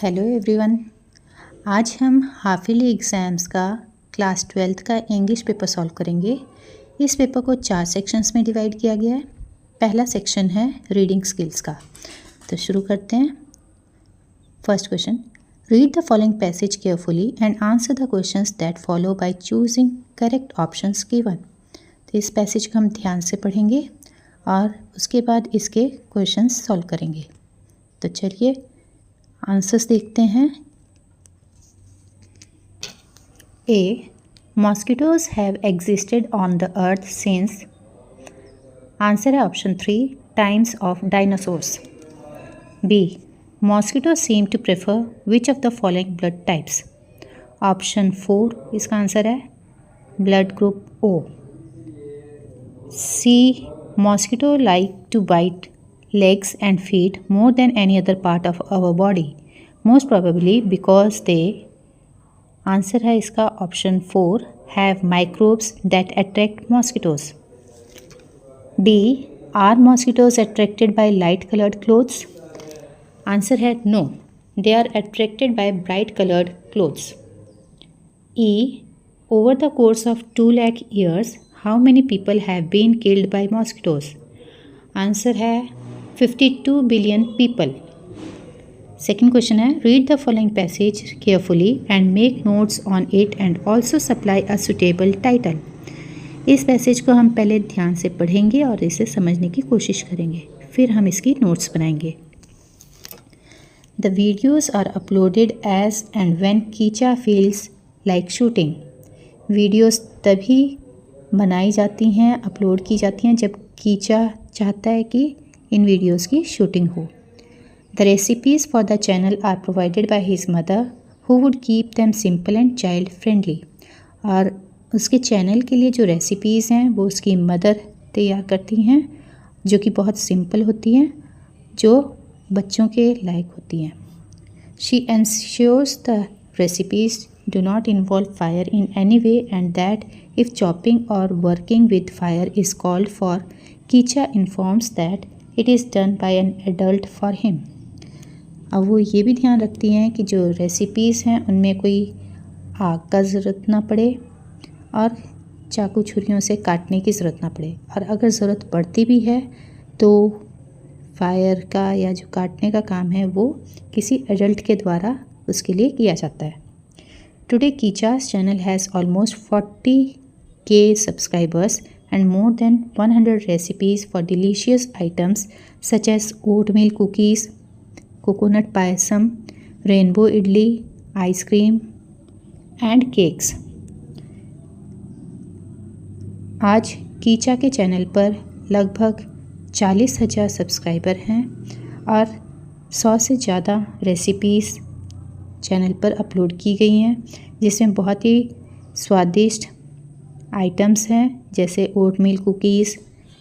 Hello everyone. आज हम half yearly exams का क्लास 12th का इंग्लिश पेपर सॉल्व करेंगे। इस पेपर को 4 सेक्शंस में डिवाइड किया गया है। पहला सेक्शन है रीडिंग स्किल्स का, तो शुरू करते हैं। First question, read the following passage carefully and answer the questions that follow by choosing correct options given. तो इस पैसेज को हम ध्यान से पढ़ेंगे और उसके बाद इसके क्वेश्चंस सॉल्व करेंगे। तो चलिए आंसर्स देखते हैं। A. Mosquitoes have existed on the earth since, answer है option 3, times of dinosaurs. B. Mosquitoes seem to prefer which of the following blood types? Option 4 इसका आंसर है blood group O. C. Mosquito like to bite legs and feet more than any other part of our body, most probably because they, answer है इसका option 4, have microbes that attract mosquitoes. D. Are mosquitoes attracted by light colored clothes? Answer है no, they are attracted by bright colored clothes. E. Over the course of 2 lakh years, how many people have been killed by mosquitoes? Answer है 52 billion people. Second question है, read the following passage carefully and make notes on it and also supply a suitable title. इस passage को हम पहले ध्यान से पढ़ेंगे और इसे समझने की कोशिश करेंगे, फिर हम इसकी नोट्स बनाएंगे। The videos are uploaded as and when Kicha feels like shooting. Videos तभी बनाई जाती हैं, अपलोड की जाती हैं जब कीचा चाहता है कि इन वीडियोज़ की शूटिंग हो। The recipes for the channel are provided by his mother, who would keep them simple and child friendly. और उसके चैनल के लिए जो रेसिपीज़ हैं वो उसकी मदर तैयार करती हैं, जो कि बहुत सिंपल होती हैं, जो बच्चों के लायक होती हैं। She ensures the recipes do not involve fire in any way and that if chopping or working with fire is called for, Kicha informs that it is done by an adult for him. अब वो ये भी ध्यान रखती हैं कि जो recipes हैं उनमें कोई आग का ज़रूरत ना पड़े और चाकू छुरियों से काटने की ज़रूरत ना पड़े, और अगर ज़रूरत पड़ती भी है तो फायर का या जो काटने का काम है वो किसी एडल्ट के द्वारा उसके लिए किया जाता है। Today Kicha's channel has almost 40K subscribers and more than 100 recipes for delicious items such as oatmeal cookies, coconut payasam, rainbow idli, ice cream and cakes. आज कीचा के चैनल पर लगभग 40,000 सब्सक्राइबर हैं और 100 से ज़्यादा रेसिपीज़ चैनल पर अपलोड की गई हैं, जिसमें बहुत ही स्वादिष्ट आइटम्स हैं जैसे oatmeal cookies,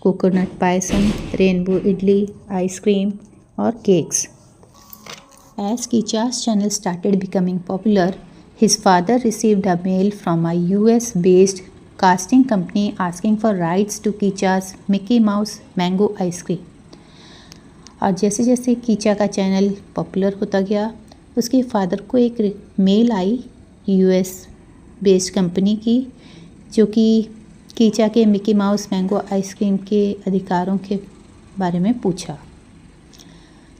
coconut payasam, rainbow idli, ice cream और cakes. As Kicha's channel started becoming popular, his father received a mail from a US-based casting company asking for rights to Kicha's Mickey Mouse Mango ice cream. और जैसे जैसे कीचा का channel popular होता गया, उसके father को एक मेल आई US based company की, जो कि कीचा के मिकी माउस मैंगो आइसक्रीम के अधिकारों के बारे में पूछा।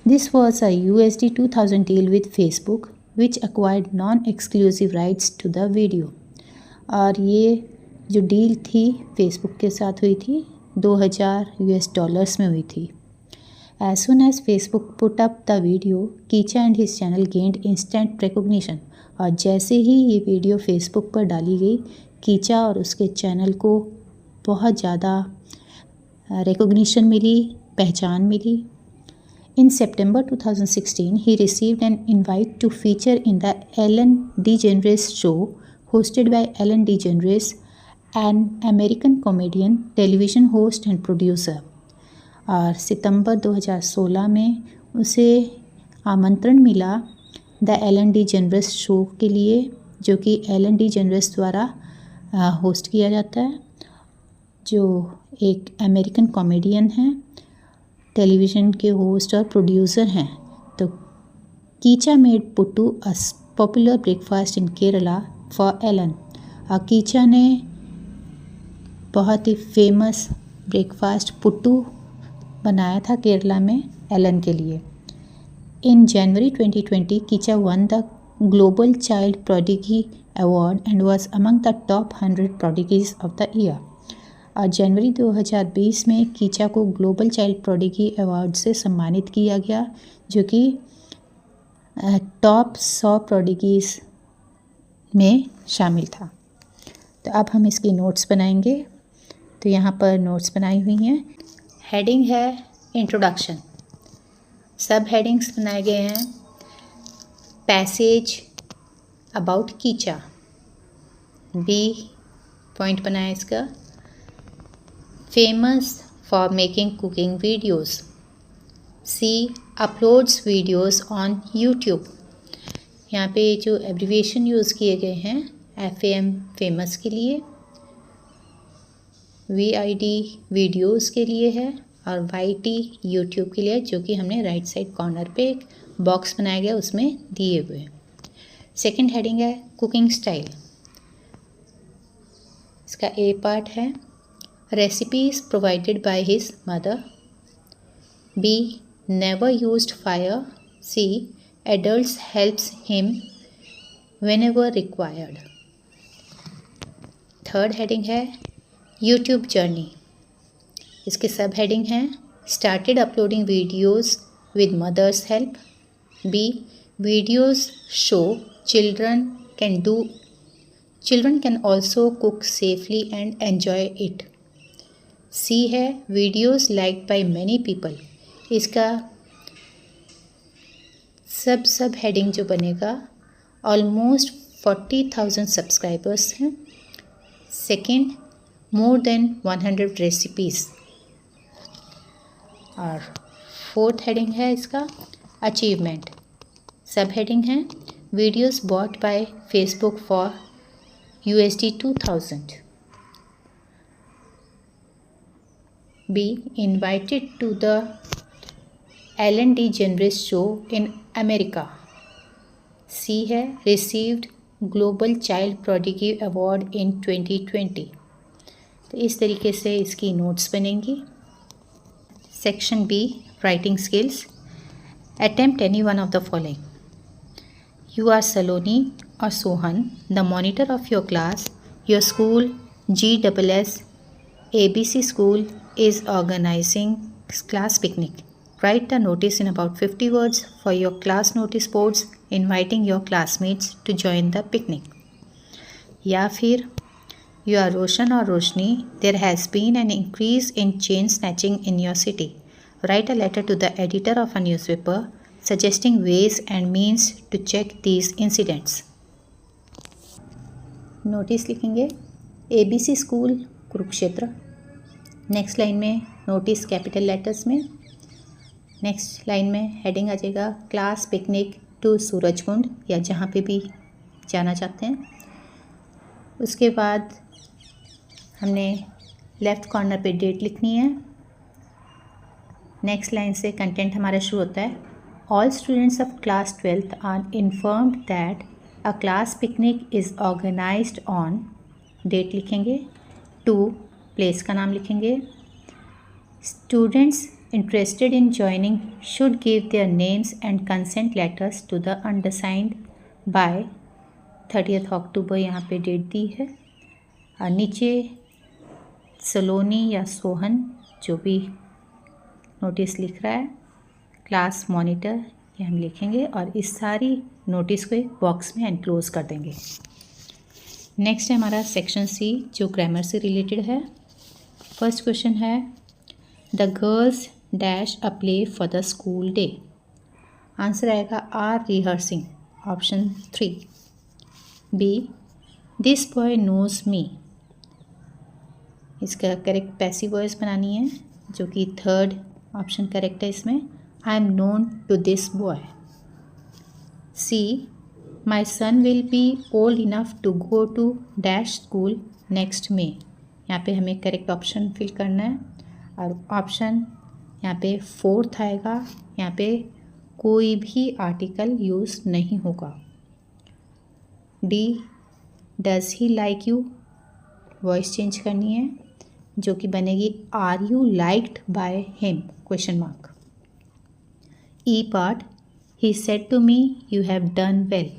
This was a USD 2000 deal with Facebook which acquired non exclusive rights to the video. और ये जो डील थी फेसबुक के साथ हुई थी, $2000 में हुई थी। As soon as Facebook put up the video, Kicha and his channel gained instant recognition. और जैसे ही ये वीडियो फेसबुक पर डाली गई, कीचा और उसके चैनल को बहुत ज़्यादा रिकॉग्निशन मिली, पहचान मिली। इन September 2016 he received an invite to feature in the Ellen DeGeneres show hosted by Ellen DeGeneres, an American comedian, television host and producer. और सितंबर 2016 में उसे आमंत्रण मिला द एलन डीजेनरेस शो के लिए, जो कि एलन डीजेनरेस द्वारा होस्ट किया जाता है, जो एक अमेरिकन कॉमेडियन हैं, टेलीविज़न के होस्ट और प्रोड्यूसर हैं। तो Kicha made puttu a popular breakfast in Kerala for Ellen. Kicha ने बहुत ही फेमस ब्रेकफास्ट पुट्टू बनाया था केरला में एलन के लिए। In January 2020 Kicha won the global child prodigy award and was among the top 100 prodigies of the year. और जनवरी 2020 में कीचा को ग्लोबल चाइल्ड प्रोडिगी अवार्ड से सम्मानित किया गया, जो कि टॉप 100 प्रोडिगीज में शामिल था। तो अब हम इसकी नोट्स बनाएंगे। तो यहाँ पर नोट्स बनाई हुई हैं। हेडिंग है इंट्रोडक्शन। सब हेडिंग्स बनाए गए हैं। Passage about Kicha, B point बनाया इसका। Famous for making cooking videos, C uploads videos on YouTube. यहाँ पे जो एब्रीविएशन यूज़ किए गए हैं FAM फेमस के लिए, VID वीडियोस के लिए है, और YT यूट्यूब के लिए, जो कि हमने राइट साइड कॉर्नर पे एक बॉक्स बनाया गया उसमें दिए हुए हैं। सेकंड हेडिंग है कुकिंग स्टाइल। इसका A पार्ट है recipes provided by his mother, B never used fire, C adults helps him whenever required। Third heading है यूट्यूब जर्नी। इसके सब हेडिंग हैं started uploading videos with mother's help, B videos show children can also cook safely and enjoy it, C है videos liked by many people. इसका sub heading जो बनेगा almost 40,000 subscribers हैं। Second more than 100 recipes. और fourth heading है इसका achievement. सब heading है videos bought by Facebook for USD 2000, B invited to the Ellen DeGeneres show in America, C है received Global Child Prodigy Award in 2020। तो इस तरीके से इसकी नोट्स बनेंगी। Section B writing skills. Attempt any one of the following. You are Saloni or Sohan, the monitor of your class. Your school GSS ABC school is organizing class picnic. Write the notice in about 50 words for your class notice boards inviting your classmates to join the picnic. या फिर you are Roshan or Roshni, there has been an increase in chain snatching in your city. Write a letter to the editor of a newspaper suggesting ways and means to check these incidents. Notice लिखेंगे ABC school Kurukshetra. Next line में notice capital letters में। Next line में heading आ जाएगा class picnic to Surajkund, या जहाँ पे भी जाना चाहते हैं। उसके बाद हमने लेफ़्ट कॉर्नर पे डेट लिखनी है। नेक्स्ट लाइन से कंटेंट हमारा शुरू होता है। All students of class 12th are informed that a class picnic is organised on, date लिखेंगे, टू प्लेस का नाम लिखेंगे। Students interested in joining should give their names and consent letters to the undersigned by 30th October, यहाँ पे date दी है। और नीचे सलोनी या सोहन जो भी नोटिस लिख रहा है, क्लास मॉनिटर ये हम लिखेंगे और इस सारी नोटिस को एक बॉक्स में एनक्लोज कर देंगे। नेक्स्ट है हमारा सेक्शन C जो ग्रामर से रिलेटेड है। फर्स्ट क्वेश्चन है the girls dash a play for the school day. Answer आएगा are rehearsing, option 3। B this boy knows me, इसका करेक्ट पैसिव वॉइस बनानी है जो कि थर्ड ऑप्शन करेक्ट है इसमें, I am known to this boy. C my son will be old enough to go to dash school next May, यहाँ पे हमें करेक्ट ऑप्शन फिल करना है और ऑप्शन यहाँ पे फोर्थ आएगा, यहाँ पे कोई भी आर्टिकल यूज़ नहीं होगा। D, does he like you, voice change करनी है जो कि बनेगी are you liked by him question mark. E part, he said to me you have done well,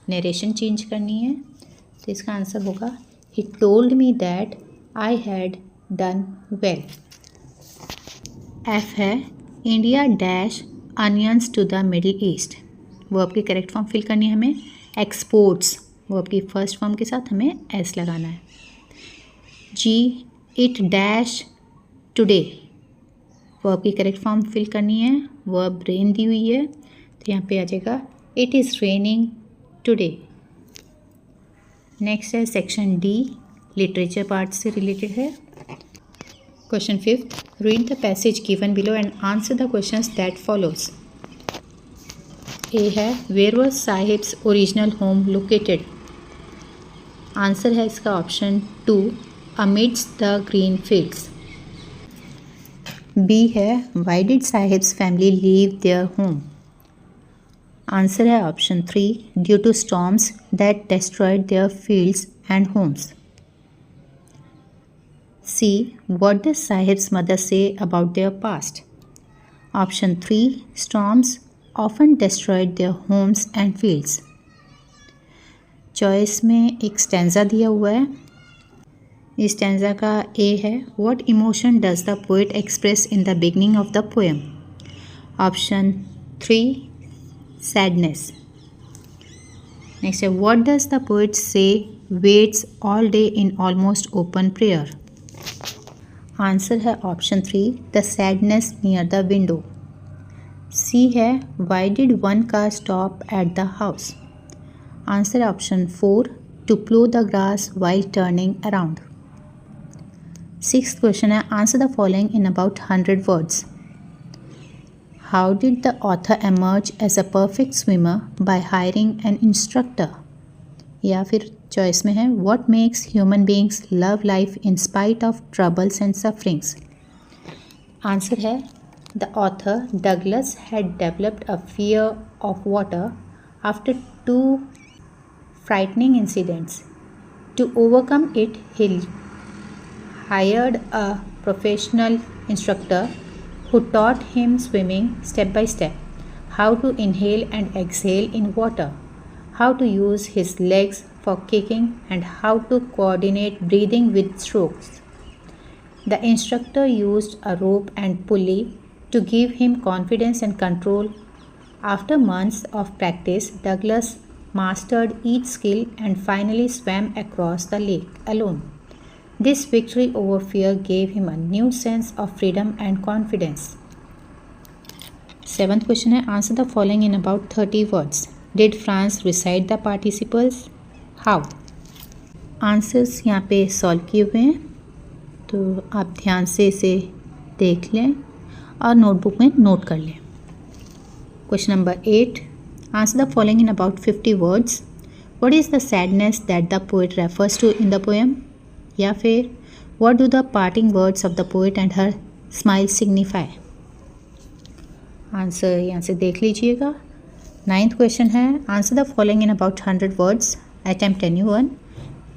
narration change करनी है तो इसका आंसर होगा he told me that I had done well. F है India dash onions to the Middle East, verb की correct form fill करनी है हमें। एक्सपोर्ट्स, वर्ब की फर्स्ट फॉर्म के साथ हमें एस लगाना है। जी, इट डैश टुडे, वर्ब की करेक्ट फॉर्म फिल करनी है। वर्ब रेन दी हुई है तो यहाँ पे आ जाएगा it is raining today. Next है सेक्शन डी, लिटरेचर पार्ट से रिलेटेड है। Question 5, read the passage given below and answer the questions that follows. A है where was Saheb's original home located, answer है इसका option 2, amidst the green fields. B है why did Saheb's family leave their home, answer है option 3, due to storms that destroyed their fields and homes. C, what does Sahib's mother say about their past? Option 3, storms often destroyed their homes and fields. Choice में एक stanza दिया हुआ है, इस stanza का A है what emotion does the poet express in the beginning of the poem? Option 3, sadness. Next है what does the poet say waits all day in almost open prayer? Answer है option 3, the sadness near the window. C है why did one car stop at the house, answer है option 4, to plough the grass while turning around. 6th question है answer the following in about 100 words. How did the author emerge as a perfect swimmer by hiring an instructor, या फिर choice में है what makes human beings love life in spite of troubles and sufferings. Answer है the author Douglas had developed a fear of water after 2 frightening incidents. To overcome it he hired a professional instructor who taught him swimming step by step, how to inhale and exhale in water, how to use his legs for kicking, and how to coordinate breathing with strokes. The instructor used a rope and pulley to give him confidence and control. After months of practice, Douglas mastered each skill and finally swam across the lake alone. This victory over fear gave him a new sense of freedom and confidence. 7th question है answer the following in about 30 words. Did France recite the participles? How? Answers यहाँ पे solve किए हुए हैं तो आप ध्यान से इसे देख लें और नोटबुक में नोट कर लें। Question number 8, answer the following in about 50 words. What is the sadness that the poet refers to in the poem, या फिर what do the parting words of the poet and her smile signify. Answer यहाँ से देख लीजिएगा। 9th question है answer the following in about 100 words. Attempt any one.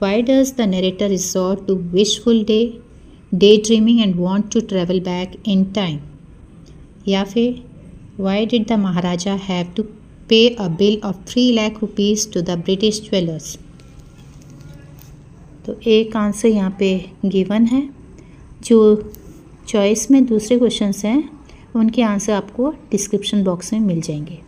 Why does the narrator resort to wishful day dreaming and want to travel back in time, या फिर why did the Maharaja have to pay a bill of 3 lakh rupees to the British jewellers. तो एक answer यहाँ पे given है, जो choice में दूसरे क्वेश्चंस हैं उनके आंसर आपको डिस्क्रिप्शन बॉक्स में मिल जाएंगे।